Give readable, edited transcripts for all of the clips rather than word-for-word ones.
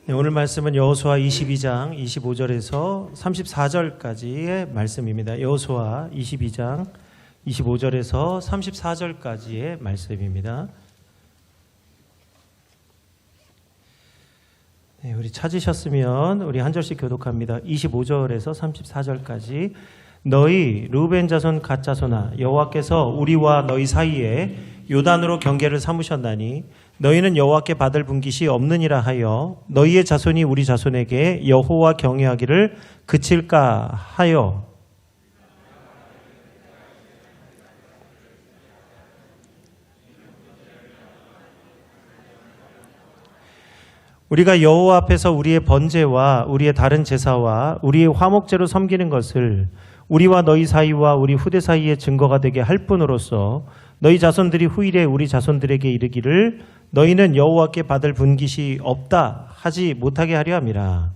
네, 오늘 말씀은 여호수아 22장 25절에서 34절까지의 말씀입니다. 여호수아 22장 25절에서 34절까지의 말씀입니다. 네, 우리 찾으셨으면 우리 한 절씩 교독합니다. 25절에서 34절까지. 너희 르우벤 자손 갓 자손아, 여호와께서 우리와 너희 사이에 요단으로 경계를 삼으셨나니 너희는 여호와께 받을 분깃이 없느니라 하여 너희의 자손이 우리 자손에게 여호와 경외하기를 그칠까 하여 우리가 여호와 앞에서 우리의 번제와 우리의 다른 제사와 우리의 화목제로 섬기는 것을 우리와 너희 사이와 우리 후대 사이의 증거가 되게 할 뿐으로써 너희 자손들이 후일에 우리 자손들에게 이르기를 너희는 여호와께 받을 분깃이 없다 하지 못하게 하려 함이라.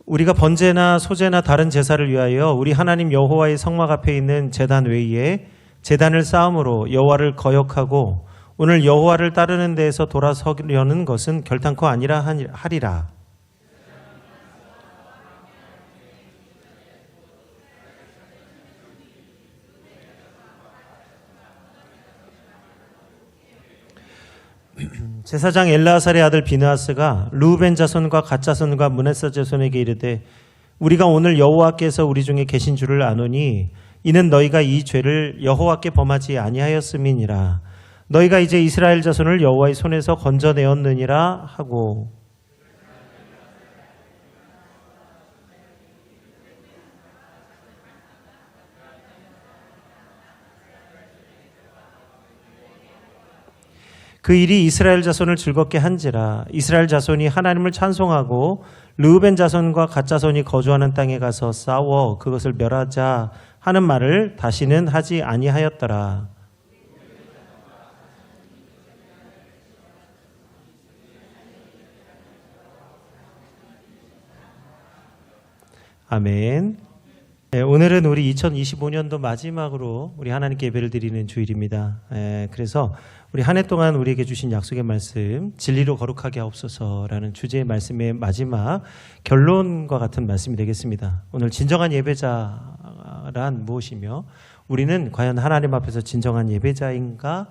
우리가 번제나 소제나 다른 제사를 위하여 우리 하나님 여호와의 성막 앞에 있는 제단 외에 제단을 쌓음으로 여호와를 거역하고 오늘 여호와를 따르는 데에서 돌아서려는 것은 결단코 아니라 하리라. 제사장 엘르아살의 아들 비느하스가 르우벤 자손과 갓 자손과 므낫세 자손에게 이르되 우리가 오늘 여호와께서 우리 중에 계신 줄을 아노니 이는 너희가 이 죄를 여호와께 범하지 아니하였음이니라. 너희가 이제 이스라엘 자손을 여호와의 손에서 건져내었느니라 하고 그 일이 이스라엘 자손을 즐겁게 한지라. 이스라엘 자손이 하나님을 찬송하고 르우벤 자손과 갓 자손이 거주하는 땅에 가서 싸워 그것을 멸하자 하는 말을 다시는 하지 아니하였더라. 아멘. 네, 오늘은 우리 2025년도 마지막으로 우리 하나님께 예배를 드리는 주일입니다. 그래서 우리 한 해 동안 우리에게 주신 약속의 말씀, 진리로 거룩하게 하옵소서라는 주제의 말씀의 마지막 결론과 같은 말씀이 되겠습니다. 오늘 진정한 예배자란 무엇이며 우리는 과연 하나님 앞에서 진정한 예배자인가?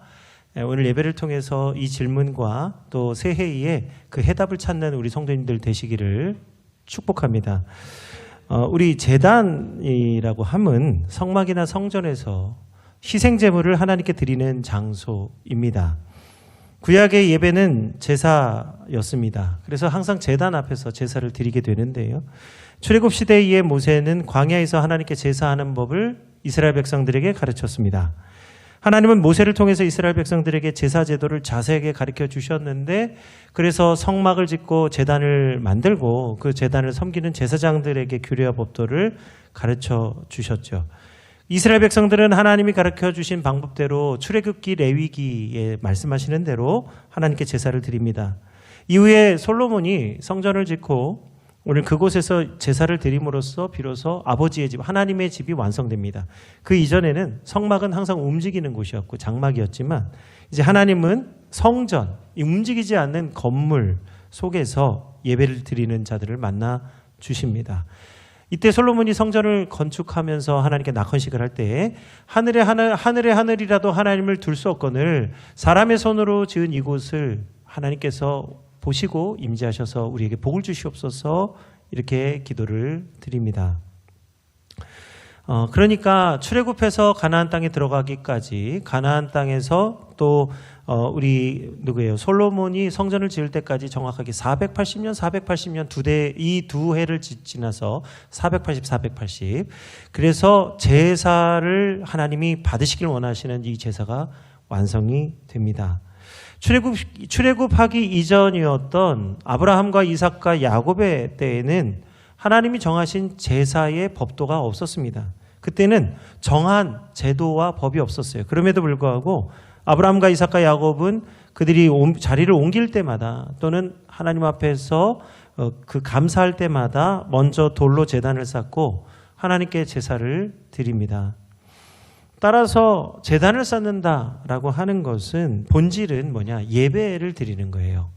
오늘 예배를 통해서 이 질문과 또 새해에 그 해답을 찾는 우리 성도님들 되시기를 축복합니다. 우리 제단이라고 함은 성막이나 성전에서 희생제물을 하나님께 드리는 장소입니다. 구약의 예배는 제사였습니다. 그래서 항상 제단 앞에서 제사를 드리게 되는데요. 출애굽 시대의 모세는 광야에서 하나님께 제사하는 법을 이스라엘 백성들에게 가르쳤습니다. 하나님은 모세를 통해서 이스라엘 백성들에게 제사 제도를 자세하게 가르쳐 주셨는데 그래서 성막을 짓고 제단을 만들고 그 제단을 섬기는 제사장들에게 규례와 법도를 가르쳐 주셨죠. 이스라엘 백성들은 하나님이 가르쳐 주신 방법대로 출애굽기 레위기에 말씀하시는 대로 하나님께 제사를 드립니다. 이후에 솔로몬이 성전을 짓고 오늘 그곳에서 제사를 드림으로써 비로소 아버지의 집, 하나님의 집이 완성됩니다. 그 이전에는 성막은 항상 움직이는 곳이었고 장막이었지만 이제 하나님은 성전, 움직이지 않는 건물 속에서 예배를 드리는 자들을 만나 주십니다. 이때 솔로몬이 성전을 건축하면서 하나님께 낙헌식을 할 때 하늘의 하늘이라도 하나님을 둘 수 없거늘 사람의 손으로 지은 이곳을 하나님께서 보시고 임재하셔서 우리에게 복을 주시옵소서 이렇게 기도를 드립니다. 그러니까 출애굽해서 가나안 땅에 들어가기까지 가나안 땅에서 또 우리 누구예요? 솔로몬이 성전을 지을 때까지 정확하게 480년 이 두 해를 지나서 480. 그래서 제사를 하나님이 받으시길 원하시는 이 제사가 완성이 됩니다. 출애굽하기 이전이었던 아브라함과 이삭과 야곱의 때에는 하나님이 정하신 제사의 법도가 없었습니다. 그때는 정한 제도와 법이 없었어요. 그럼에도 불구하고 아브라함과 이삭과 야곱은 그들이 자리를 옮길 때마다 또는 하나님 앞에서 그 감사할 때마다 먼저 돌로 제단을 쌓고 하나님께 제사를 드립니다. 따라서 제단을 쌓는다라고 하는 것은 본질은 뭐냐? 예배를 드리는 거예요.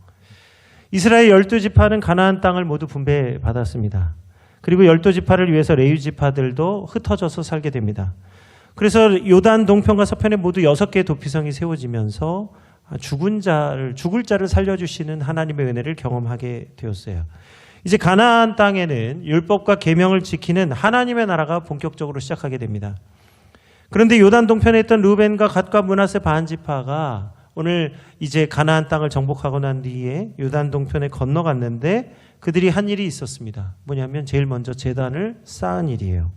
이스라엘 12지파는 가나안 땅을 모두 분배받았습니다. 그리고 12지파를 위해서 레위 지파들도 흩어져서 살게 됩니다. 그래서 요단 동편과 서편에 모두 6개의 도피성이 세워지면서 죽을 자를 살려주시는 하나님의 은혜를 경험하게 되었어요. 이제 가나안 땅에는 율법과 계명을 지키는 하나님의 나라가 본격적으로 시작하게 됩니다. 그런데 요단 동편에 있던 르우벤과 갓과 므낫세 반 지파가 오늘 이제 가나안 땅을 정복하고 난 뒤에 요단 동편에 건너갔는데 그들이 한 일이 있었습니다. 뭐냐면 제일 먼저 제단을 쌓은 일이에요.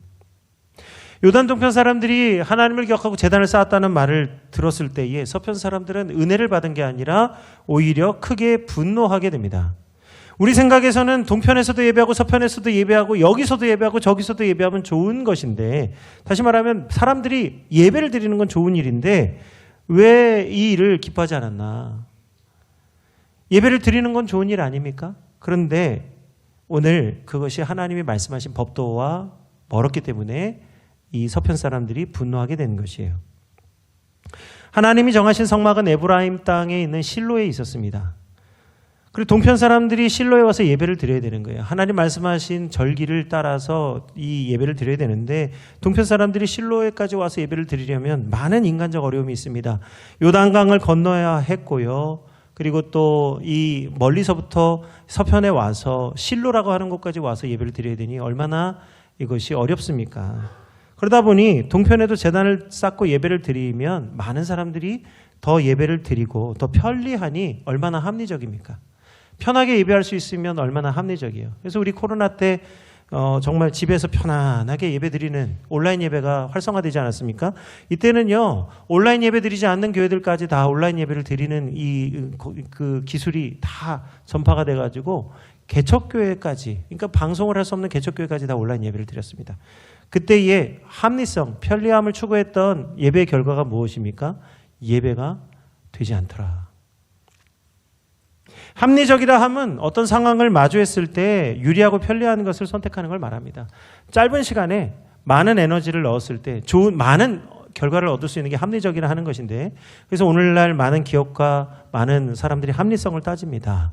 요단 동편 사람들이 하나님을 기억하고 제단을 쌓았다는 말을 들었을 때에 서편 사람들은 은혜를 받은 게 아니라 오히려 크게 분노하게 됩니다. 우리 생각에서는 동편에서도 예배하고 서편에서도 예배하고 여기서도 예배하고 저기서도 예배하면 좋은 것인데, 다시 말하면 사람들이 예배를 드리는 건 좋은 일인데 왜 이 일을 기뻐하지 않았나? 예배를 드리는 건 좋은 일 아닙니까? 그런데 오늘 그것이 하나님이 말씀하신 법도와 멀었기 때문에 이 서편 사람들이 분노하게 된 것이에요. 하나님이 정하신 성막은 에브라임 땅에 있는 실로에 있었습니다. 그리고 동편 사람들이 실로에 와서 예배를 드려야 되는 거예요. 하나님 말씀하신 절기를 따라서 이 예배를 드려야 되는데 동편 사람들이 실로에까지 와서 예배를 드리려면 많은 인간적 어려움이 있습니다. 요단강을 건너야 했고요. 그리고 또 이 멀리서부터 서편에 와서 실로라고 하는 곳까지 와서 예배를 드려야 되니 얼마나 이것이 어렵습니까? 그러다 보니 동편에도 제단을 쌓고 예배를 드리면 많은 사람들이 더 예배를 드리고 더 편리하니 얼마나 합리적입니까? 편하게 예배할 수 있으면 얼마나 합리적이에요. 그래서 우리 코로나 때 정말 집에서 편안하게 예배 드리는 온라인 예배가 활성화되지 않았습니까? 이때는요, 온라인 예배 드리지 않는 교회들까지 다 온라인 예배를 드리는 그 기술이 다 전파가 돼가지고 개척교회까지, 그러니까 방송을 할 수 없는 개척교회까지 다 온라인 예배를 드렸습니다. 그때의 합리성, 편리함을 추구했던 예배의 결과가 무엇입니까? 예배가 되지 않더라. 합리적이라 함은 어떤 상황을 마주했을 때 유리하고 편리한 것을 선택하는 걸 말합니다. 짧은 시간에 많은 에너지를 넣었을 때 많은 결과를 얻을 수 있는 게 합리적이라 하는 것인데, 그래서 오늘날 많은 기업과 많은 사람들이 합리성을 따집니다.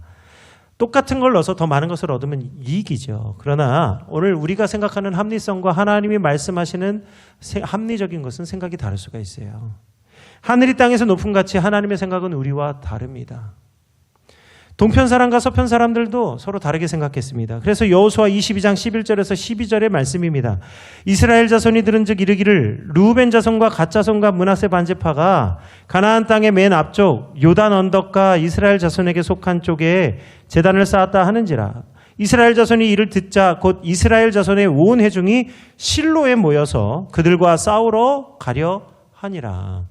똑같은 걸 넣어서 더 많은 것을 얻으면 이익이죠. 그러나 오늘 우리가 생각하는 합리성과 하나님이 말씀하시는 합리적인 것은 생각이 다를 수가 있어요. 하늘이 땅에서 높은 같이 하나님의 생각은 우리와 다릅니다. 동편 사람과 서편 사람들도 서로 다르게 생각했습니다. 그래서 여호수아 22장 11절에서 12절의 말씀입니다. 이스라엘 자손이 들은즉 이르기를 르우벤 자손과 갓 자손과 므낫세 반지파가 가나안 땅의 맨 앞쪽 요단 언덕과 이스라엘 자손에게 속한 쪽에 제단을 쌓았다 하는지라. 이스라엘 자손이 이를 듣자 곧 이스라엘 자손의 온 회중이 실로에 모여서 그들과 싸우러 가려 하니라.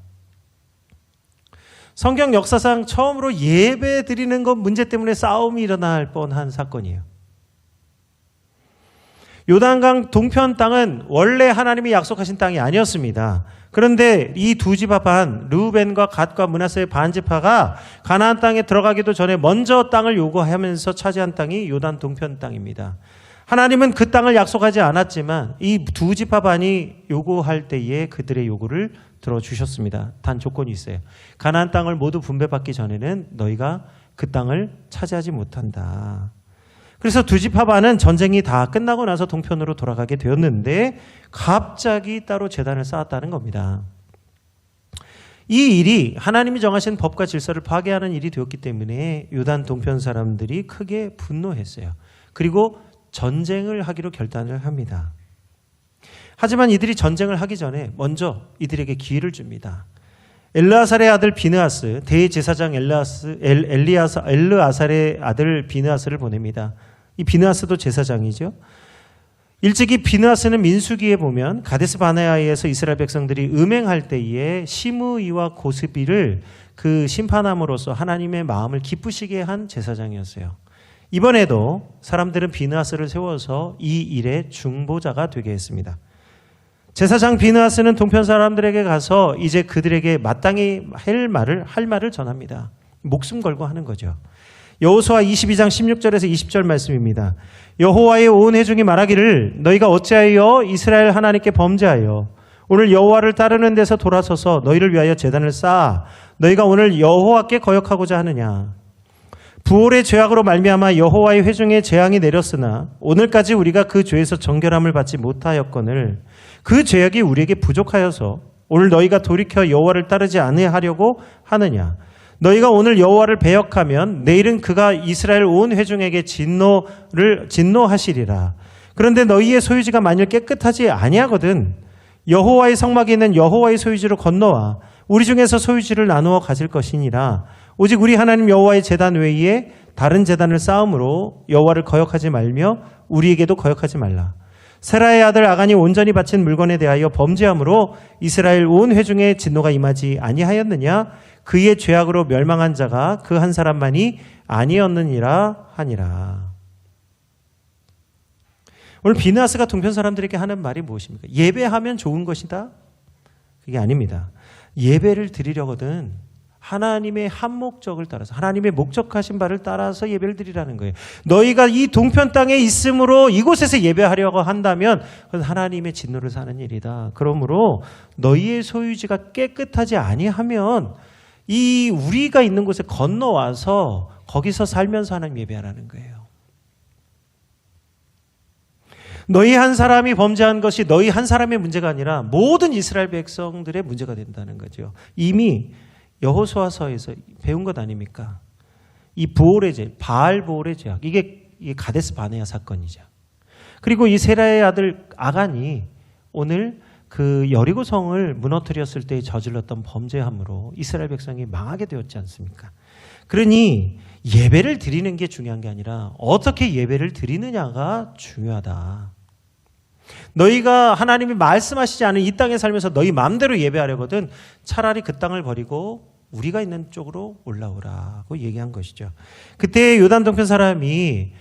성경 역사상 처음으로 예배 드리는 것 문제 때문에 싸움이 일어날 뻔한 사건이에요. 요단강 동편 땅은 원래 하나님이 약속하신 땅이 아니었습니다. 그런데 이 두 지파 반, 르우벤과 갓과 므낫세의 반 지파가 가나안 땅에 들어가기도 전에 먼저 땅을 요구하면서 차지한 땅이 요단 동편 땅입니다. 하나님은 그 땅을 약속하지 않았지만 이 두 지파 반이 요구할 때에 그들의 요구를 들어주셨습니다. 단 조건이 있어요. 가나안 땅을 모두 분배받기 전에는 너희가 그 땅을 차지하지 못한다. 그래서 두 지파 반은 전쟁이 다 끝나고 나서 동편으로 돌아가게 되었는데 갑자기 따로 제단을 쌓았다는 겁니다. 이 일이 하나님이 정하신 법과 질서를 파괴하는 일이 되었기 때문에 요단 동편 사람들이 크게 분노했어요. 그리고 전쟁을 하기로 결단을 합니다. 하지만 이들이 전쟁을 하기 전에 먼저 이들에게 기회를 줍니다. 엘르아살의 아들 비느하스, 대제사장 엘르아살의 아들 비느하스를 보냅니다. 이 비느하스도 제사장이죠. 일찍이 비느하스는 민수기에 보면 가데스 바네아에서 이스라엘 백성들이 음행할 때에 시므이와 고스비를 그 심판함으로써 하나님의 마음을 기쁘시게 한 제사장이었어요. 이번에도 사람들은 비느하스를 세워서 이 일의 중보자가 되게 했습니다. 제사장 비느하스는 동편 사람들에게 가서 이제 그들에게 마땅히 할 말을 전합니다. 목숨 걸고 하는 거죠. 여호수아 22장 16절에서 20절 말씀입니다. 여호와의 온 회중이 말하기를 너희가 어찌하여 이스라엘 하나님께 범죄하여 오늘 여호와를 따르는 데서 돌아서서 너희를 위하여 제단을 쌓아 너희가 오늘 여호와께 거역하고자 하느냐. 부올의 죄악으로 말미암아 여호와의 회중에 재앙이 내렸으나 오늘까지 우리가 그 죄에서 정결함을 받지 못하였거늘 그 죄악이 우리에게 부족하여서 오늘 너희가 돌이켜 여호와를 따르지 아니하려고 하느냐. 너희가 오늘 여호와를 배역하면 내일은 그가 이스라엘 온 회중에게 진노하시리라. 그런데 너희의 소유지가 만일 깨끗하지 아니하거든 여호와의 성막에 있는 여호와의 소유지로 건너와 우리 중에서 소유지를 나누어 가질 것이니라. 오직 우리 하나님 여호와의 제단 외에 다른 제단을 쌓음으로 여호와를 거역하지 말며 우리에게도 거역하지 말라. 세라의 아들 아간이 온전히 바친 물건에 대하여 범죄함으로 이스라엘 온 회중에 진노가 임하지 아니하였느냐. 그의 죄악으로 멸망한 자가 그 한 사람만이 아니었느니라 하니라. 오늘 비느하스가 동편 사람들에게 하는 말이 무엇입니까? 예배하면 좋은 것이다? 그게 아닙니다. 예배를 드리려거든 하나님의 한 목적을 따라서 하나님의 목적하신 바를 따라서 예배를 드리라는 거예요. 너희가 이 동편 땅에 있으므로 이곳에서 예배하려고 한다면 그건 하나님의 진노를 사는 일이다. 그러므로 너희의 소유지가 깨끗하지 아니하면 이 우리가 있는 곳에 건너와서 거기서 살면서 하나님 예배하라는 거예요. 너희 한 사람이 범죄한 것이 너희 한 사람의 문제가 아니라 모든 이스라엘 백성들의 문제가 된다는 거죠. 이미 여호수아서에서 배운 것 아닙니까? 이 부올의 죄, 바알 부올의 죄악, 이게 가데스 바네아 사건이죠. 그리고 이 세라의 아들 아간이 오늘 그 여리고성을 무너뜨렸을 때 저질렀던 범죄함으로 이스라엘 백성이 망하게 되었지 않습니까? 그러니 예배를 드리는 게 중요한 게 아니라 어떻게 예배를 드리느냐가 중요하다. 너희가 하나님이 말씀하시지 않은 이 땅에 살면서 너희 마음대로 예배하려거든 차라리 그 땅을 버리고 우리가 있는 쪽으로 올라오라고 얘기한 것이죠. 그때 요단 동편 사람이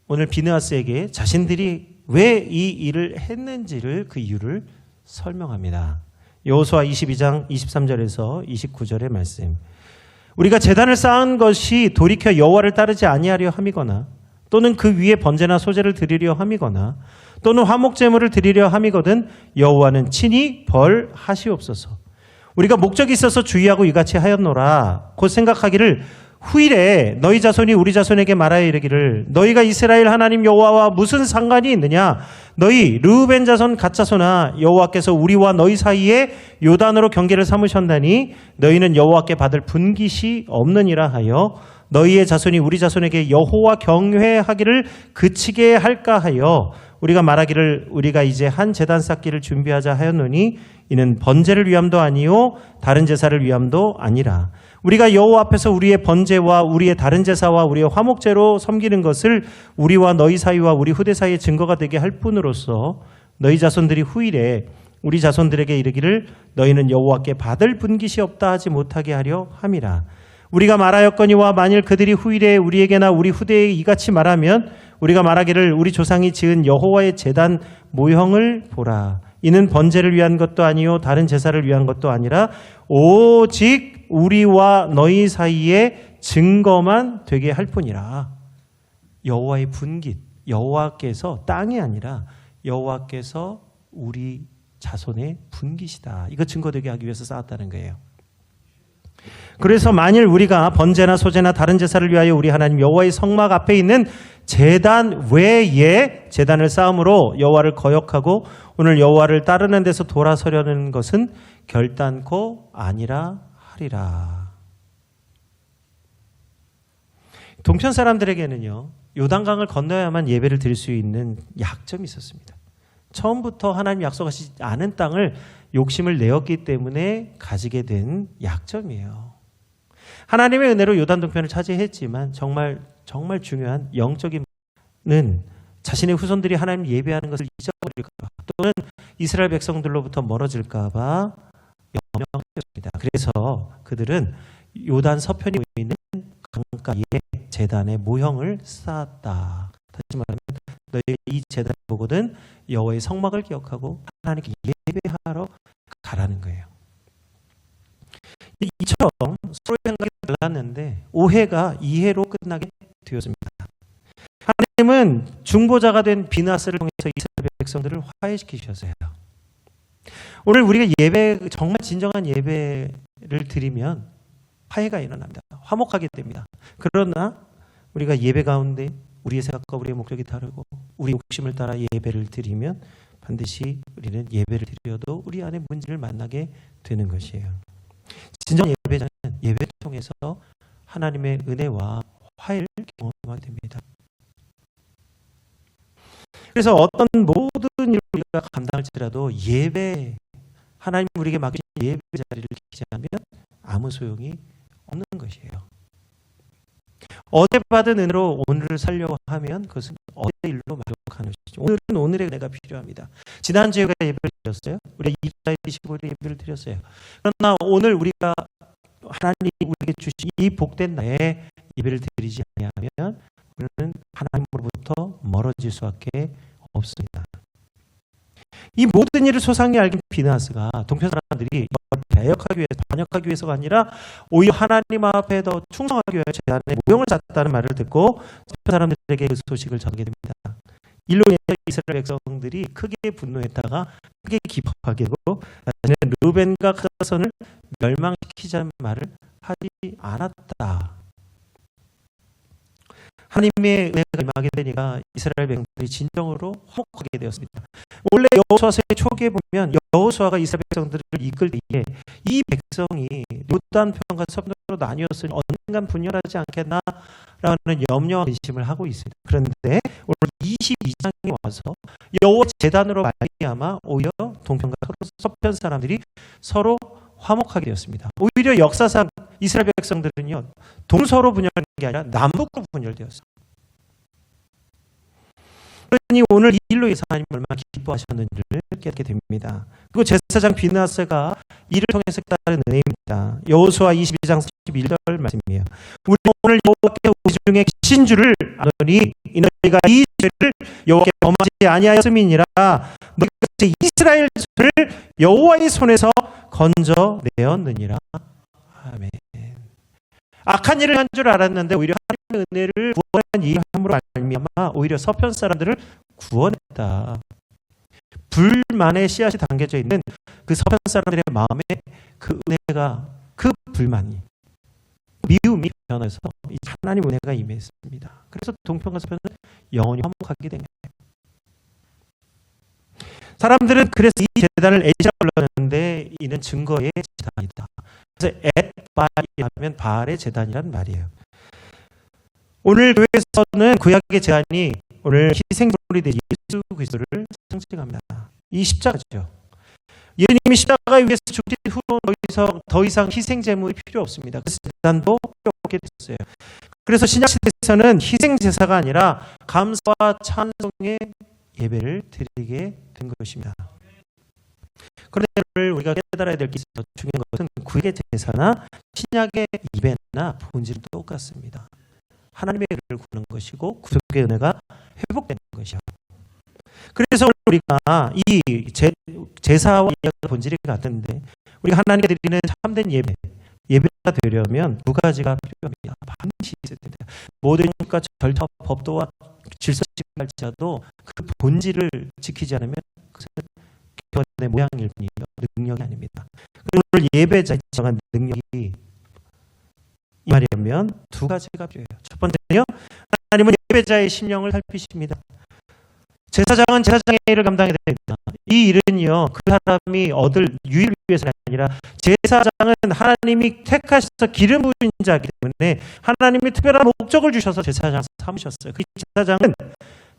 오늘 비느하스에게 자신들이 왜 이 일을 했는지를 그 이유를 설명합니다. 여호수아 22장 23절에서 29절의 말씀. 우리가 제단을 쌓은 것이 돌이켜 여호와를 따르지 아니하려 함이거나 또는 그 위에 번제나 소제를 드리려 함이거나 또는 화목 제물을 드리려 함이거든 여호와는 친히 벌하시옵소서. 우리가 목적이 있어서 주의하고 이같이 하였노라. 곧 생각하기를 후일에 너희 자손이 우리 자손에게 말하여 이르기를 너희가 이스라엘 하나님 여호와와 무슨 상관이 있느냐. 너희 르우벤 자손 갓 자손아 여호와께서 우리와 너희 사이에 요단으로 경계를 삼으셨나니 너희는 여호와께 받을 분깃이 없느니라 하여 너희의 자손이 우리 자손에게 여호와 경외하기를 그치게 할까 하여 우리가 말하기를 우리가 이제 한 제단 쌓기를 준비하자 하였노니 이는 번제를 위함도 아니요 다른 제사를 위함도 아니라 우리가 여호와 앞에서 우리의 번제와 우리의 다른 제사와 우리의 화목제로 섬기는 것을 우리와 너희 사이와 우리 후대 사이의 증거가 되게 할 뿐으로써 너희 자손들이 후일에 우리 자손들에게 이르기를 너희는 여호와께 받을 분깃이 없다 하지 못하게 하려 함이라. 우리가 말하였거니와 만일 그들이 후일에 우리에게나 우리 후대에 이같이 말하면 우리가 말하기를 우리 조상이 지은 여호와의 제단 모형을 보라. 이는 번제를 위한 것도 아니요 다른 제사를 위한 것도 아니라 오직 우리와 너희 사이에 증거만 되게 할 뿐이라. 여호와의 분깃, 여호와께서 땅이 아니라 여호와께서 우리 자손의 분깃이다. 이거 증거되게 하기 위해서 쌓았다는 거예요. 그래서 만일 우리가 번제나 소제나 다른 제사를 위하여 우리 하나님 여호와의 성막 앞에 있는 제단 외에 제단을 쌓음으로 여호와를 거역하고 오늘 여호와를 따르는 데서 돌아서려는 것은 결단코 아니라 하리라. 동편 사람들에게는요 요단강을 건너야만 예배를 드릴 수 있는 약점이 있었습니다. 처음부터 하나님 약속하시지 않은 땅을 욕심을 내었기 때문에 가지게 된 약점이에요. 하나님의 은혜로 요단 동편을 차지했지만 정말 중요한 영적인 는 자신의 후손들이 하나님 예배하는 것을 잊어버릴까 봐 또는 이스라엘 백성들로부터 멀어질까 봐 염려했습니다. 그래서 그들은 요단 서편이 보이는 강가에 제단의 모형을 쌓았다. 다시 말하면 너희 이 제단을 보거든 여호와의 성막을 기억하고 하나님께 예배하라. 이처럼 서로의 생각이 달랐는데 오해가 이해로 끝나게 되었습니다. 하나님은 중보자가 된 비나스를 통해서 이스라엘 백성들을 화해시키셨어요. 오늘 우리가 예배, 정말 진정한 예배를 드리면 화해가 일어납니다. 화목하게 됩니다. 그러나 우리가 예배 가운데 우리의 생각과 우리의 목적이 다르고 우리 욕심을 따라 예배를 드리면 반드시 우리는 예배를 드려도 우리 안에 문제를 만나게 되는 것이에요. 진정 예배자는 예배를 통해서 하나님의 은혜와 화해를 경험하게 됩니다. 그래서 어떤 모든 일을 우리가 감당할지라도 예배, 하나님 우리에게 맡기신 예배 자리를 지키지 않으면 아무 소용이 없는 것이에요. 어제 받은 은혜로 오늘을 살려고 하면 그것은 어제 일로 만족하는 것이죠. 오늘은 오늘의 은혜가 필요합니다. 지난주에 우리가 예배를 드렸어요. 우리가 2차 25일에 예배를 드렸어요. 그러나 오늘 우리가 하나님이 우리에게 주신 이 복된 날에 예배를 드리지 아니하면 우리는 하나님으로부터 멀어질 수밖에 없습니다. 이 모든 일을 소상히 알긴 비나스가 동편 사람들이 이걸 배역하기 위해서, 반역하기 위해서가 아니라 오히려 하나님 앞에 더 충성하기 위해 제단에 모형을 짰다는 말을 듣고 동편 사람들에게 그 소식을 전하게 됩니다. 일로 인해 이스라엘 백성들이 크게 분노했다가 크게 기뻐하게 되고 나는 르벤과 가선을 멸망시키자는 말을 하지 않았다. 하나님의 은혜가 임하게 되니까 이스라엘 백성들이 진정으로 화목하게 되었습니다. 원래 여호수아서의 초기에 보면 여호수아가 이스라엘 백성들을 이끌 때에 이 백성이 요단 편과 서편으로 나뉘었으니 언젠간 분열하지 않겠나라는 염려와 근심을 하고 있습니다. 그런데 오늘 22장에 와서 여호와 제단으로 말미암아 오히려 동편과 서편 사람들이 서로 화목하게 되었습니다. 오히려 역사상 이스라엘 백성들은요, 동서로 분열한 게 아니라 남북으로 분열되었어요. 그러니 오늘 이 일로 인해서 하나님 얼마나 기뻐하셨는지를 깨닫게 됩니다. 그리고 제사장 비나스가 이를 통해서 깨달은 은혜입니다. 여호수아 22장 31절 말씀이에요. 우리 오늘 여호와께 우리 중에 계신 줄을 아노니 너희가 이 죄를 여호와께 범하지 아니하였음이니라. 너희가 이스라엘 죄를 여호와의 손에서 건져내었느니라. 아멘. 악한 일을 한 줄 알았는데 오히려 하나님의 은혜를 구원한 이 함으로 말미암아 오히려 서편 사람들을 구원했다. 불만의 씨앗이 담겨져 있는 그 서편 사람들의 마음에 그 은혜가, 그 불만이, 미움이 변해서 하나님 은혜가 임했습니다. 그래서 동편과 서편은 영원히 화목하게 된 거예요. 사람들은 그래서 이 제단을 에시라 불렀는데 이는 증거의 제단이다. 그래서 엣바알이라면 바알의 제단이란 말이에요. 오늘 교회에서는 구약의 제단이 오늘 희생물이 된 예수 그리스도를 상징합니다. 이 십자가죠. 예수님이 십자가 위에서 죽신 후로 더 이상 희생 제물이 필요 없습니다. 그래서 제단도 필요 없게 됐어요. 그래서 신약 시대에서는 희생 제사가 아니라 감사와 찬송의 예배를 드리게 된 것입니다. 그런데 오늘 우리가 깨달아야 될 게 더 중요한 것은 구약의 제사나 신약의 예배나 본질은 똑같습니다. 하나님의 은혜를 구하는 것이고 구속의 은혜가 회복되는 것이요. 그래서 우리가 이 제사와 예배의 본질이 같은데 우리가 하나님께 드리는 참된 예배가 되려면 두 가지가 필요합니다. 반드시 있어야 됩니다. 모든 것과 절차, 법도와 질서를 할지라도 그 본질을 지키지 않으면 그것은 교회의 모양일 뿐이요 능력이 아닙니다. 오늘 예배자의 정한 능력이 임하려면 두 가지가 필요해요. 첫 번째는요, 하나님은 예배자의 심령을 살피십니다. 제사장은 제사장의 일을 감당해야 됩니다. 이 일은요, 그 사람이 얻을 유익을 위해서는 아니라 제사장은 하나님이 택하셔서 기름 부으신 자이기 때문에 하나님이 특별한 목적을 주셔서 제사장을 삼으셨어요. 그 제사장은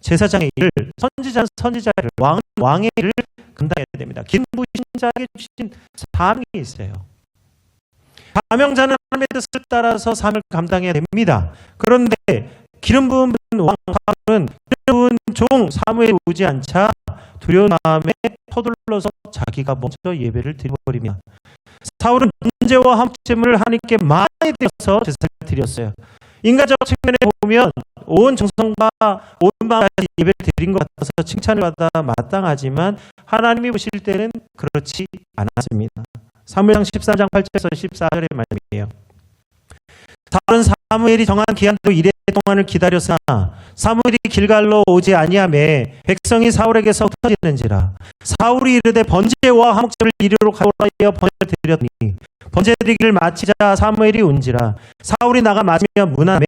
제사장의 일을, 선지자는 선지자의 일을, 왕의 일을 감당해야 됩니다. 기름 부으신 자에게 주신 사명이 있어요. 사명자는 하나님의 뜻을 따라서 사명을 감당해야 됩니다. 그런데 기름 부은 왕은 기름 부은 종 사무엘이 오지 않자 두려운 마음에 서둘러서 자기가 먼저 예배를 드려버리며 사울은 번제와 화목제물을 하나님께 많이 드려서 제사를 드렸어요. 인간적 측면에 보면 온 정성과 온 마음을 예배를 드린 것 같아서 칭찬을 받아 마땅하지만 하나님이 보실 때는 그렇지 않았습니다. 사무엘상 13장 8절에서 14절의 말씀이에요. 사울은 사무엘이 정한 기한대로 이레 동안을 기다렸으나 사무엘이 길갈로 오지 아니하매 백성이 사울에게서 흩어지는지라. 사울이 이르되 번제와 화목제를 이리로 가져오라 번제를 드렸더니 번제 드리기를 마치자 사무엘이 온지라. 사울이 나가 맞으며 문하매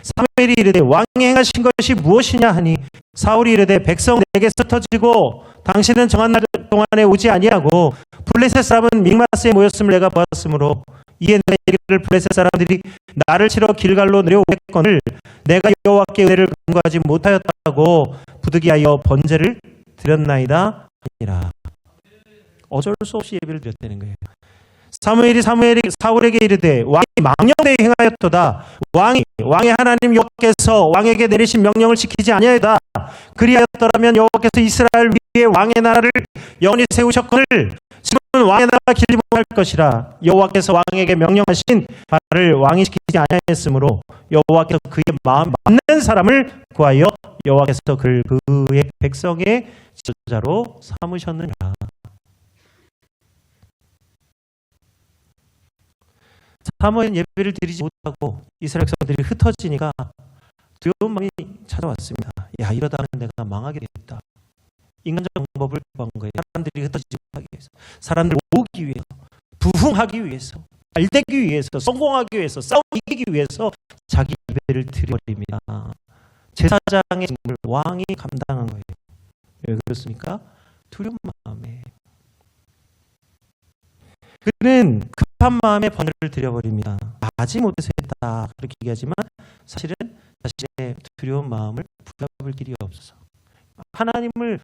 사무엘이 이르되 왕이 행하신 것이 무엇이냐 하니 사울이 이르되 백성 내게서 흩어지고 당신은 정한 날 동안에 오지 아니하고 블레셋 사람은 믹마스에 모였음을 내가 보았으므로 이에 내가 이르기를 블레셋 사람들이 나를 치러 길갈로 내려오겠거늘 내가 여호와께 은혜를 간구하지 못하였다고 부득이하여 번제를 드렸나이다 아니라. 어쩔 수 없이 예배를 드렸다는 거예요. 사무엘이 사울에게 이르되 왕이 망령되이 행하였도다. 왕의 하나님 여호와께서 왕에게 내리신 명령을 지키지 아니하였다. 그리하였더라면 여호와께서 이스라엘 위에 왕의 나라를 영원히 세우셨거늘 지금은 왕의 나라가 길지 못할 것이라. 여호와께서 왕에게 명령하신 바를 왕이 지키지 아니하였으므로 여호와께서 그의 마음 맞는 사람을 구하여 여호와께서 그를 그의 백성의 지도자로 삼으셨느니라. 사무엘 예배를 드리지 못하고 이스라엘 백성들이 흩어지니까 두려운 마음이 찾아왔습니다. 야, 이러다는 내가 망하게 되겠다. 인간적 방법을 구한 거예요. 사람들이 흩어지지 못하기 위해서, 사람들 모으기 위해서, 부흥하기 위해서, 잘되기 위해서, 성공하기 위해서, 싸워 이기기 위해서 자기 예배를 드려버립니다. 제사장의 직무를 왕이 감당한 거예요. 왜 그렇습니까? 두려운 마음에. 그는 급한 마음에 번제를 드려버립니다. 아직 못해서 했다 그렇게 얘기하지만 사실은 자신의 두려운 마음을 붙잡을 길이 없어서 하나님을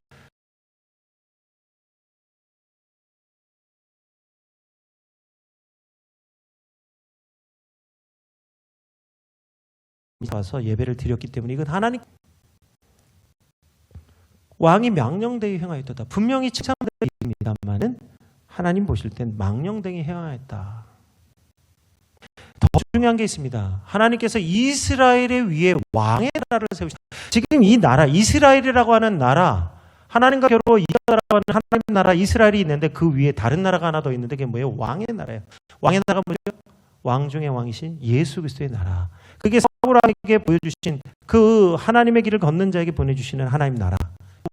와서 예배를 드렸기 때문에 이건 하나님 왕이 망령되이 행하였다. 분명히 칭찬드립니다만은 하나님 보실 땐 망령되이 행하였다. 더 중요한 게 있습니다. 하나님께서 이스라엘의 위에 왕의 나라를 세우셨다. 지금 이 나라 이스라엘이라고 하는 나라 하나님과 겨루어 이겨라고 하는 하나님 나라 이스라엘이 있는데 그 위에 다른 나라가 하나 더 있는데 그게 뭐예요? 왕의 나라예요. 왕의 나라가 뭐죠? 왕 중의 왕이신 예수 그리스도의 나라. 그게 사울에게 보여주신 그 하나님의 길을 걷는 자에게 보내주시는 하나님 나라.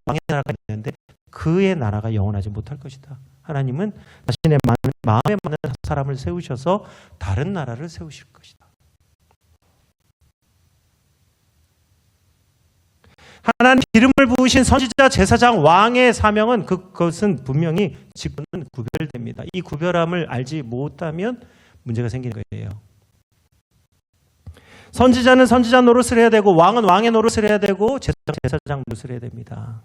왕의 나라가 있는데 그의 나라가 영원하지 못할 것이다. 하나님은 자신의 마음에 맞는 사람을 세우셔서 다른 나라를 세우실 것이다. 하나님 기름을 부으신 선지자, 제사장, 왕의 사명은 그것은 분명히 직분은 구별됩니다. 이 구별함을 알지 못하면 문제가 생기는 거예요. 선지자는 선지자 노릇을 해야 되고 왕은 왕의 노릇을 해야 되고 제사장 노릇을 해야 됩니다.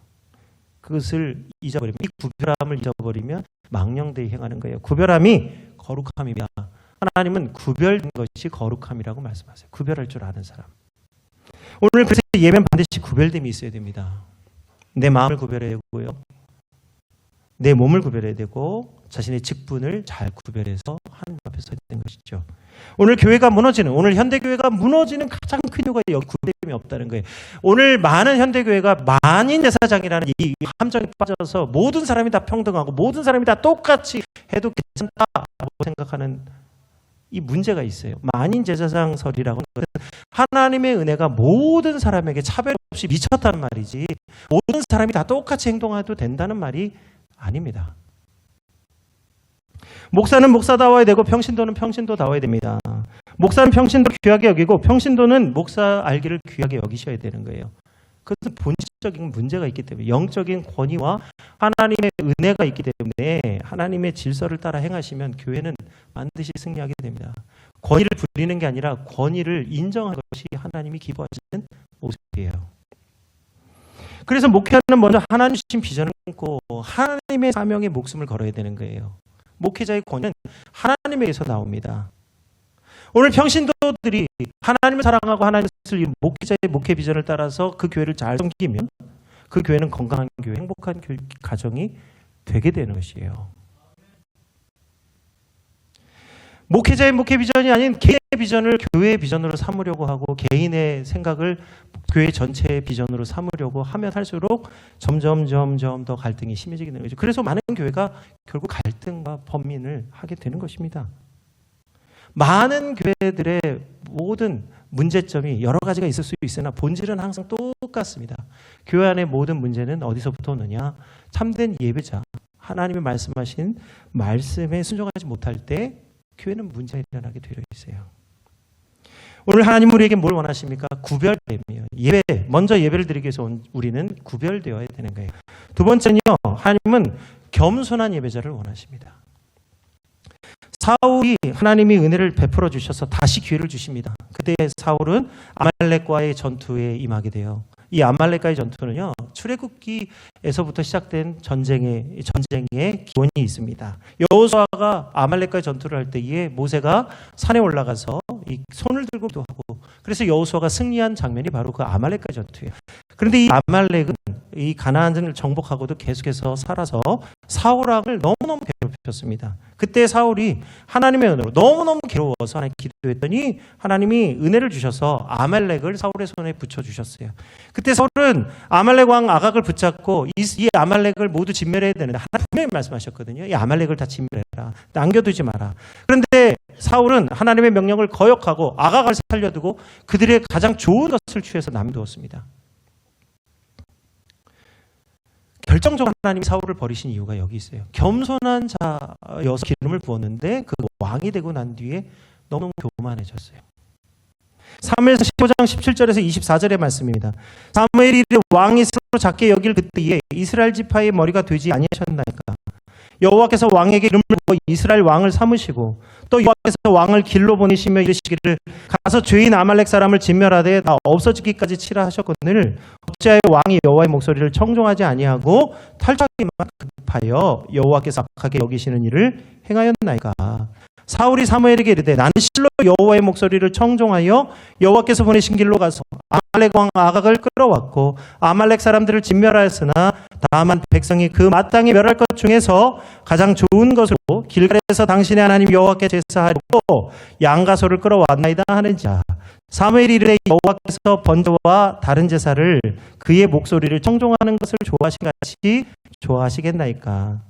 그것을 잊어버리면 이 구별함을 잊어버리면 망령되이 행하는 거예요. 구별함이 거룩함입니다. 하나님은 구별된 것이 거룩함이라고 말씀하세요. 구별할 줄 아는 사람. 오늘 그래서 예배는 반드시 구별됨이 있어야 됩니다. 내 마음을 구별해야 되고요. 내 몸을 구별해야 되고 자신의 직분을 잘 구별해서 하나님 앞에 서야 되는 것이죠. 오늘 교회가 무너지는, 오늘 현대교회가 무너지는 가장 큰 이유가 여기 구별됨이 없다는 거예요. 오늘 많은 현대교회가 만인 제사장이라는 이 함정에 빠져서 모든 사람이 다 평등하고 모든 사람이 다 똑같이 해도 괜찮다고 생각하는 이 문제가 있어요. 만인 제사장설이라고 하는 것은 하나님의 은혜가 모든 사람에게 차별 없이 미쳤다는 말이지 모든 사람이 다 똑같이 행동해도 된다는 말이 아닙니다. 목사는 목사다워야 되고 평신도는 평신도다워야 됩니다. 목사는 평신도를 귀하게 여기고 평신도는 목사 알기를 귀하게 여기셔야 되는 거예요. 그것은 본질적인 문제가 있기 때문에 영적인 권위와 하나님의 은혜가 있기 때문에 하나님의 질서를 따라 행하시면 교회는 반드시 승리하게 됩니다. 권위를 부리는 게 아니라 권위를 인정하는 것이 하나님이 기뻐하시는 모습이에요. 그래서 목회자는 먼저 하나님 주신 비전을 끊고 하나님의 사명에 목숨을 걸어야 되는 거예요. 목회자의 권위는 하나님에게서 나옵니다. 오늘 평신도들이 하나님을 사랑하고 하나님을 목회자의 목회 비전을 따라서 그 교회를 잘 섬기면 그 교회는 건강한 교회, 행복한 가정이 되게 되는 것이에요. 목회자의 목회 비전이 아닌 개인의 비전을 교회의 비전으로 삼으려고 하고 개인의 생각을 교회 전체의 비전으로 삼으려고 하면 할수록 점점 더 갈등이 심해지게 되는 거죠. 그래서 많은 교회가 결국 갈등과 번민을 하게 되는 것입니다. 많은 교회들의 모든 문제점이 여러 가지가 있을 수 있으나 본질은 항상 똑같습니다. 교회 안의 모든 문제는 어디서부터 오느냐? 참된 예배자, 하나님이 말씀하신 말씀에 순종하지 못할 때 교회는 문제가 일어나게 되어 있어요. 오늘 하나님 우리에게 뭘 원하십니까? 구별됨이에요. 예배, 먼저 예배를 드리기 위해서 우리는 구별되어야 되는 거예요. 두 번째는요, 하나님은 겸손한 예배자를 원하십니다. 사울이 하나님이 은혜를 베풀어 주셔서 다시 기회를 주십니다. 그때 사울은 아말렉과의 전투에 임하게 돼요. 이 아말렉과의 전투는요, 출애굽기에서부터 시작된 전쟁의 기원이 있습니다. 여호수아가 아말렉과의 전투를 할 때에 모세가 산에 올라가서 이 손을 들고 기도하고, 그래서 여호수아가 승리한 장면이 바로 그 아말렉과의 전투예요. 그런데 이 아말렉은 이 가나안을 정복하고도 계속해서 살아서 사울 왕을 너무너무 괴롭혔습니다. 그때 사울이 하나님의 은혜로 너무너무 괴로워서 하나님 기도했더니 하나님이 은혜를 주셔서 아말렉을 사울의 손에 붙여주셨어요. 그때 사울은 아말렉 왕 아각을 붙잡고 이 아말렉을 모두 진멸해야 되는데 하나님 분명히 말씀하셨거든요. 이 아말렉을 다 진멸해라. 남겨두지 마라. 그런데 사울은 하나님의 명령을 거역하고 아각을 살려두고 그들의 가장 좋은 것을 취해서 남겨두었습니다. 결정적으로 하나님이 사울을 버리신 이유가 여기 있어요. 겸손한 자여서 기름을 부었는데 그 왕이 되고 난 뒤에 너무 교만해졌어요. 사무엘서 15장 17절에서 24절의 말씀입니다. 사무엘이 왕이 스스로 작게 여길 그때에 이스라엘 지파의 머리가 되지 아니하셨나이까. 여호와께서 왕에게 기름을 부어 이스라엘 왕을 삼으시고 또 여호와께서 왕을 길로 보내시며 이르시기를 가서 죄인 아말렉 사람을 진멸하되 다 없어지기까지 치라 하셨거늘 어찌하여 왕이 여호와의 목소리를 청종하지 아니하고 탈취하기만 급하여 여호와께서 악하게 여기시는 일을 행하였나이까. 사울이 사무엘에게 이르되 나는 실로 여호와의 목소리를 청종하여 여호와께서 보내신 길로 가서 아말렉 왕 아각을 끌어왔고 아말렉 사람들을 진멸하였으나 다만 백성이 그 마땅히 멸할 것 중에서 가장 좋은 것으로 길갈에서 당신의 하나님 여호와께 제사하고 양과 소를 끌어왔나이다 하는지라. 사무엘이 이르되 여호와께서 번제와 다른 제사를 그의 목소리를 청종하는 것을 좋아하신 같이 좋아하시겠나이까.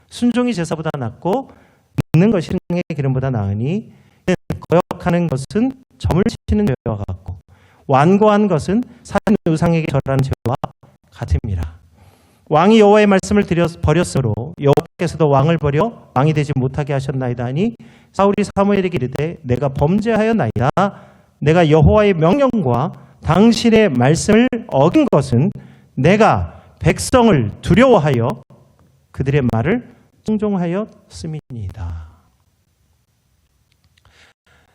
순종이 제사보다 낫고 믿는 것이 생명의 기름보다 나으니 거역하는 것은 점을 치는 죄와 같고 완고한 것은 살인 우상에게 절하는 죄와 같음이라. 왕이 여호와의 말씀을 버렸으므로 여호와께서도 왕을 버려 왕이 되지 못하게 하셨나이다 하니 사울이 사무엘에게 이르되 내가 범죄하였나이다. 내가 여호와의 명령과 당신의 말씀을 어긴 것은 내가 백성을 두려워하여 그들의 말을 청종하였음이니이다.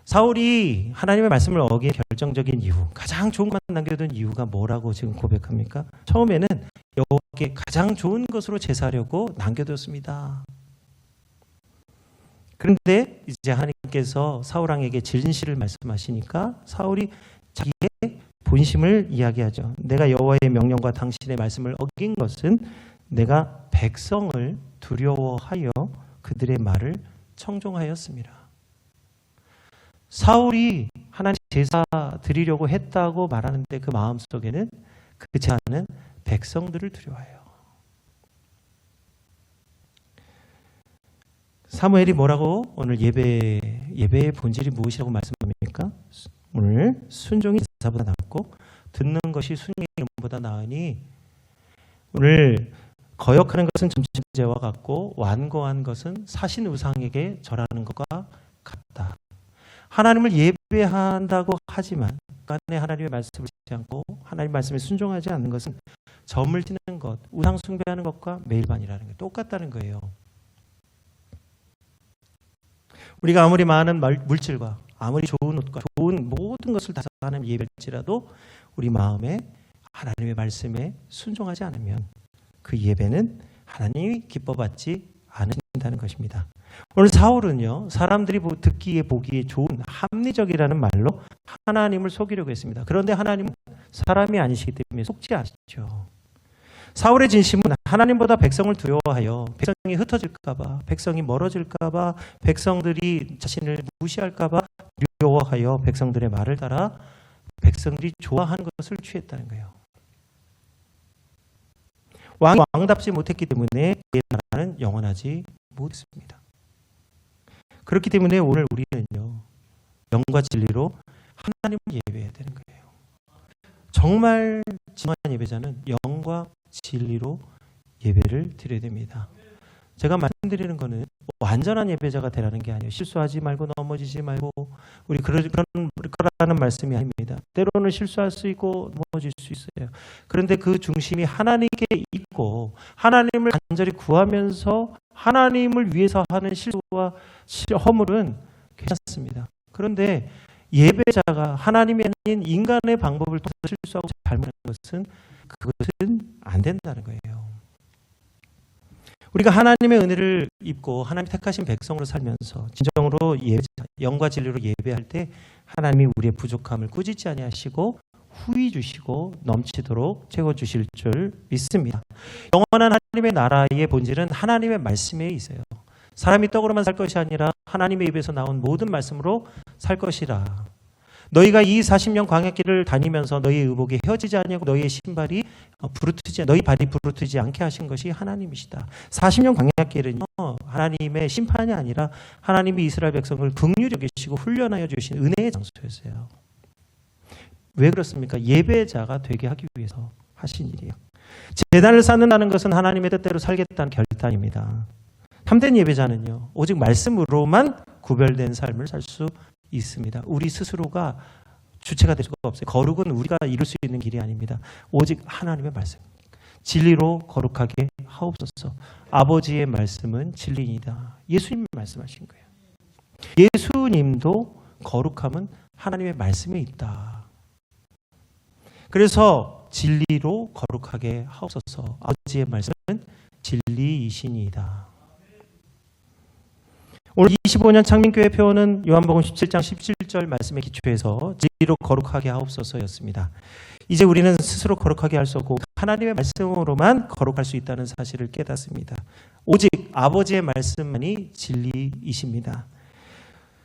사울이 하나님의 말씀을 어긴 결정적인 이유, 가장 좋은 것만 남겨둔 이유가 뭐라고 지금 고백합니까? 처음에는 여호와께 가장 좋은 것으로 제사하려고 남겨뒀습니다. 그런데 이제 하나님께서 사울 왕에게 진실을 말씀하시니까 사울이 자기의 본심을 이야기하죠. 내가 여호와의 명령과 당신의 말씀을 어긴 것은 내가 백성을 두려워하여 그들의 말을 청종하였습니다. 사울이 하나님 제사 드리려고 했다고 말하는데 그 마음속에는 그 제사는 백성들을 두려워해요. 사무엘이 뭐라고 오늘 예배의 본질이 무엇이라고 말씀합니까? 오늘 순종이 제사보다 낫고 듣는 것이 순종의 기름보다 나으니 오늘 거역하는 것은 점심제와 같고 완고한 것은 사신 우상에게 절하는 것과 같다. 하나님을 예배한다고 하지만 간에 하나님의 말씀을 듣지 않고 하나님의 말씀에 순종하지 않는 것은 점을 치는 것, 우상 숭배하는 것과 매일반이라는 게 똑같다는 거예요. 우리가 아무리 많은 물질과 아무리 좋은 옷과 좋은 모든 것을 다 하나님 예배할지라도 우리 마음에 하나님의 말씀에 순종하지 않으면 그 예배는 하나님이 기뻐받지 않으신다는 것입니다. 오늘 사울은요, 사람들이 듣기에 보기에 좋은 합리적이라는 말로 하나님을 속이려고 했습니다. 그런데 하나님은 사람이 아니시기 때문에 속지 않으시죠. 사울의 진심은 하나님보다 백성을 두려워하여 백성이 흩어질까봐, 백성이 멀어질까봐, 백성들이 자신을 무시할까봐 두려워하여 백성들의 말을 따라 백성들이 좋아하는 것을 취했다는 거예요. 왕이 왕답지 못했기 때문에 그의 나라는 영원하지 못했습니다. 그렇기 때문에 오늘 우리는요, 영과 진리로 하나님을 예배해야 되는 거예요. 정말 진정한 예배자는 영과 진리로 예배를 드려야 됩니다. 제가 말씀드리는 거는 완전한 예배자가 되라는 게 아니에요. 실수하지 말고 넘어지지 말고 우리 그러라는 말씀이 아닙니다. 때로는 실수할 수 있고 넘어질 수 있어요. 그런데 그 중심이 하나님께 있고 하나님을 간절히 구하면서 하나님을 위해서 하는 실수와 허물은 괜찮습니다. 그런데 예배자가 하나님이 아닌 인간의 방법을 통해서 실수하고 잘못하는 그것은 안 된다는 거예요. 우리가 하나님의 은혜를 입고 하나님 택하신 백성으로 살면서 진정으로 영과 진리로 예배할 때 하나님이 우리의 부족함을 꾸짖지 아니하시고 후히 주시고 넘치도록 채워주실 줄 믿습니다. 영원한 하나님의 나라의 본질은 하나님의 말씀에 있어요. 사람이 떡으로만 살 것이 아니라 하나님의 입에서 나온 모든 말씀으로 살 것이라. 너희가 이 40년 광야길을 다니면서 너희의 의복이 헤어지지 아니하고 너희의 신발이 너희 발이 부르트지 않게 하신 것이 하나님이시다. 40년 광야길은요, 하나님의 심판이 아니라 하나님이 이스라엘 백성을 긍휼히 여기시고 훈련하여 주신 은혜의 장소였어요. 왜 그렇습니까? 예배자가 되게 하기 위해서 하신 일이에요. 제단을 쌓는다는 것은 하나님의 뜻대로 살겠다는 결단입니다. 참된 예배자는요, 오직 말씀으로만 구별된 삶을 살 수 있습니다. 우리 스스로가 주체가 될 수가 없어요. 거룩은 우리가 이룰 수 있는 길이 아닙니다. 오직 하나님의 말씀, 진리로 거룩하게 하옵소서. 아버지의 말씀은 진리이다. 예수님 말씀하신 거예요. 예수님도 거룩함은 하나님의 말씀에 있다. 그래서 진리로 거룩하게 하옵소서. 아버지의 말씀은 진리이시니이다. 오늘 25년 창민교회 표어는 요한복음 17장 17절 말씀에 기초해서 진리로 거룩하게 하옵소서였습니다. 이제 우리는 스스로 거룩하게 할 수 없고 하나님의 말씀으로만 거룩할 수 있다는 사실을 깨닫습니다. 오직 아버지의 말씀만이 진리이십니다.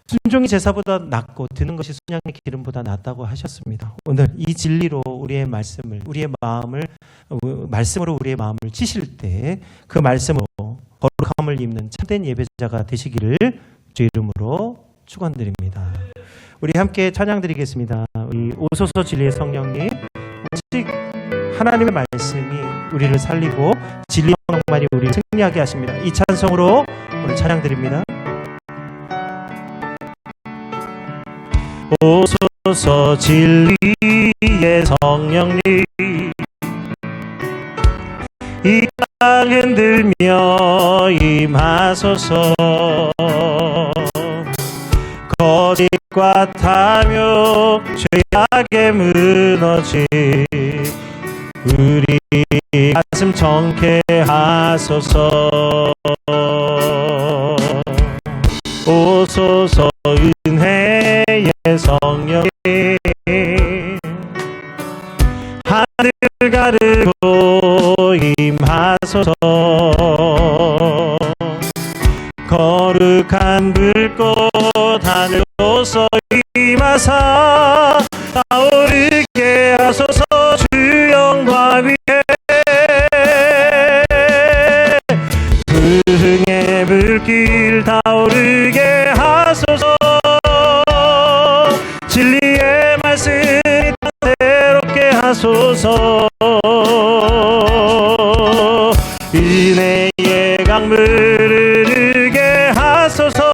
순종이 제사보다 낫고 듣는 것이 순양의 기름보다 낫다고 하셨습니다. 오늘 이 진리로 우리의 말씀을, 말씀으로 우리의 마음을 치실 때 그 말씀으로 거룩함을 입는 참된 예배자가 되시기를 주 이름으로 축원드립니다. 우리 함께 찬양 드리겠습니다. 우리 오소서 진리의 성령님, 오직 하나님의 말씀이 우리를 살리고 진리의 성령만이 우리를 승리하게 하십니다. 이 찬송으로 오늘 찬양 드립니다. 오소서 진리의 성령님, 이 땅 흔들며 임하소서. 거짓과 탐욕 죄악에 무너진 우리 가슴 정케 하소서. 오소서 은혜의 성령님, 하늘 가르고 임하소서. 거룩한 불꽃 하늘로서 임하사 타오르게 하소서. 주 영광 위에 불흥의 불길 타오르게 하소서. 진리의 말씀 새롭게 하소서. 은혜의 강물을 흐르게 하소서.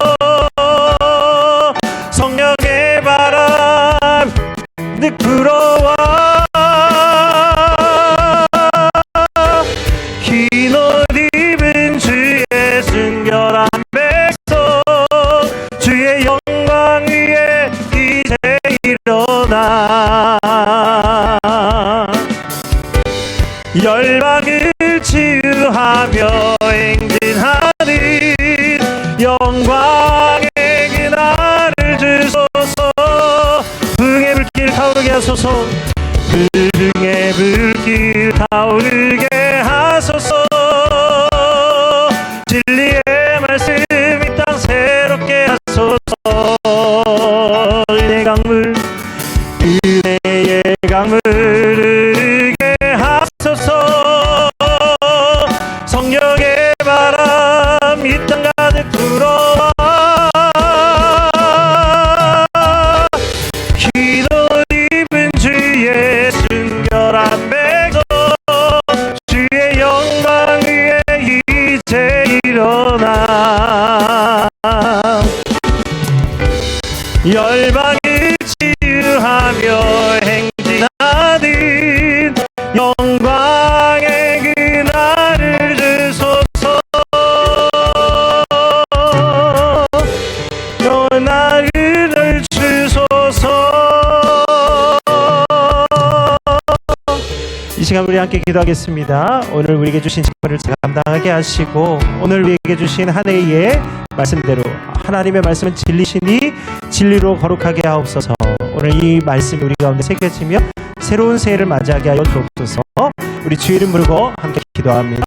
성령의 바람 늑 불어와 흰 옷 입은 주의 순결한 백성, 주의 영광 위에 이제 일어나 열방을 치유하며 행진하는 영광의 그날을 주소서. 불흥의 불길 타오르게 하소서. 불흥의 불길 타오르게 하소서. 진리의 말씀 이 땅 새롭게 하소서. 은혜의 강물, 은혜의 강물을 흐르게 하소서. 바람 이 땅 가득 불어와 기도 입은 주의 순결한 백성 주의 영광 위에 이제 일어나 열방을 치유하며 행진하는 영광의 그날을 주소서 그날을 주소서. 이 시간 우리 함께 기도하겠습니다. 오늘 우리에게 주신 직분을 감당하게 하시고 오늘 우리에게 주신 한 해의 말씀대로 하나님의 말씀은 진리시니 진리로 거룩하게 하옵소서. 오늘 이 말씀이 우리 가운데 새겨지며 새로운 새해를 맞이하게 하여 주옵소서. 우리 주 이름 부르고 함께 기도합니다.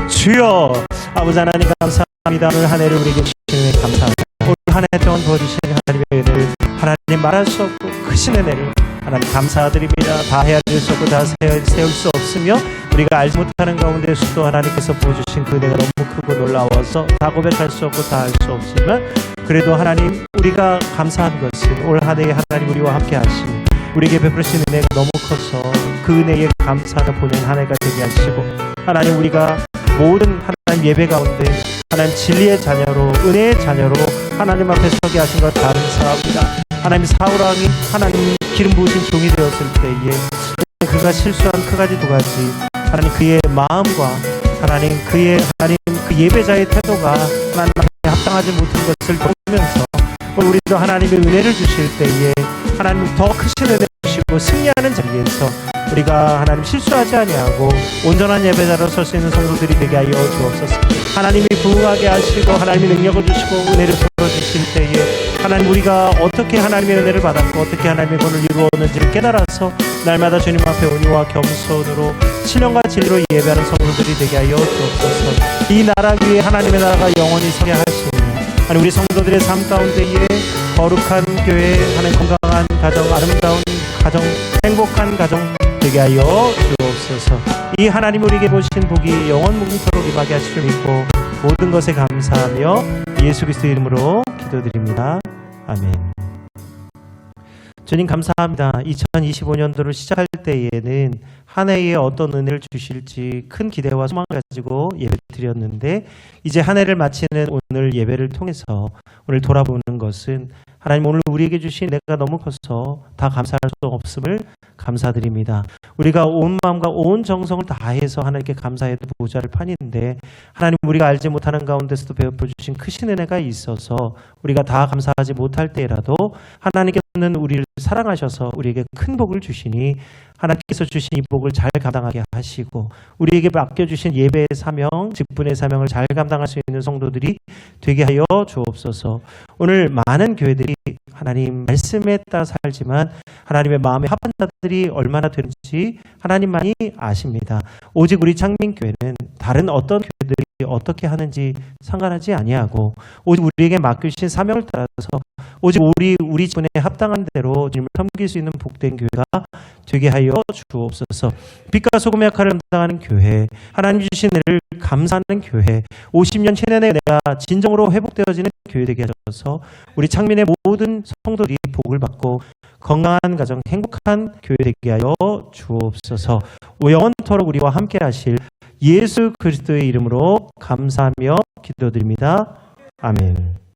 주여 아버지 하나님 감사합니다. 오늘 한 해를 우리에게 주시는 감사합니다. 오늘 한 해 동안 부어주신 하나님의 은혜를 하나님 말할 수 없고 크신 은혜를 하나님 감사드립니다. 다 헤아릴 수 없고 다 세울 수 없으며 우리가 알지 못하는 가운데서도 하나님께서 부어주신 그 은혜가 너무 크고 놀라워서 다 고백할 수 없고 다 할 수 없지만 그래도 하나님 우리가 감사한 것은 올 한 해에 하나님 우리와 함께 하시니 우리에게 베푸신 은혜가 너무 커서 그 은혜에 감사하며 보낸 한 해가 되게 하시고 하나님 우리가 모든 하나님 예배 가운데 하나님 진리의 자녀로 은혜의 자녀로 하나님 앞에 서게 하신 것 감사합니다. 하나님 사울왕이 하나님 기름 부으신 종이 되었을 때에 그가 실수한 그 가지 두 가지 하나님 그의 마음과 하나님 그의 하나님 그 예배자의 태도가 하나님 앞에 합당하지 못한 것을 보면서 우리도 하나님의 은혜를 주실 때에 하나님 더 크신 은혜 주시고 승리하는 자리에서 우리가 하나님 실수하지 아니하고 온전한 예배자로 설 수 있는 성도들이 되게 하여 주옵소서. 하나님이 부응하게 하시고 하나님이 능력을 주시고 은혜를 풀어주실 때에 하나님 우리가 어떻게 하나님의 은혜를 받았고 어떻게 하나님의 권을 이루었는지를 깨달아서 날마다 주님 앞에 온유와 겸손으로 신령과 진리로 예배하는 성도들이 되게 하여 주옵소서. 이 나라 위에 하나님의 나라가 영원히 서게 하시니 하나님 우리 성도들의 삶 가운데에 거룩한 교회 하나님 건강한 가정 아름다운 가정 행복한 가정 되게 하여 주옵소서. 이 하나님 우리에게 보신 복이 영원 무궁토록 임하게 하실 줄 믿고 모든 것에 감사하며 예수 그리스도 이름으로 기도드립니다. 아멘. 주님 감사합니다. 2025년도를 시작할 때에는 한 해에 어떤 은혜를 주실지 큰 기대와 소망을 가지고 예배를 드렸는데 이제 한 해를 마치는 오늘 예배를 통해서 오늘 돌아보는 것은 하나님 오늘 우리에게 주신 은혜가 너무 커서 다 감사할 수 없음을 감사드립니다. 우리가 온 마음과 온 정성을 다해서 하나님께 감사해도 모자랄 판인데 하나님 우리가 알지 못하는 가운데서도 베풀어 주신 크신 은혜가 있어서 우리가 다 감사하지 못할 때라도 하나님께서는 우리를 사랑하셔서 우리에게 큰 복을 주시니 하나님께서 주신 이 복을 잘 감당하게 하시고 우리에게 맡겨주신 예배의 사명, 직분의 사명을 잘 감당할 수 있는 성도들이 되게 하여 주옵소서. 오늘 많은 교회들이 하나님 말씀에 따라 살지만 하나님의 마음에 합한 자들이 얼마나 되는지 하나님만이 아십니다. 오직 우리 창민교회는 다른 어떤 교회들이 어떻게 하는지 상관하지 아니하고 오직 우리에게 맡기신 사명을 따라서 오직 우리 직분에 합당한 대로 주님을 섬길 수 있는 복된 교회가 되게 하여 주옵소서. 빛과 소금의 역할을 감당하는 교회, 하나님 주신 은혜를 감사하는 교회, 50년 최년의 은혜가 진정으로 회복되어지는 교회 되게 하셔서 우리 창민의 모든 성도들이 복을 받고 건강한 가정, 행복한 교회 되게 하여 주옵소서. 영원토록 우리와 함께 하실 예수 그리스도의 이름으로 감사하며 기도드립니다. 아멘.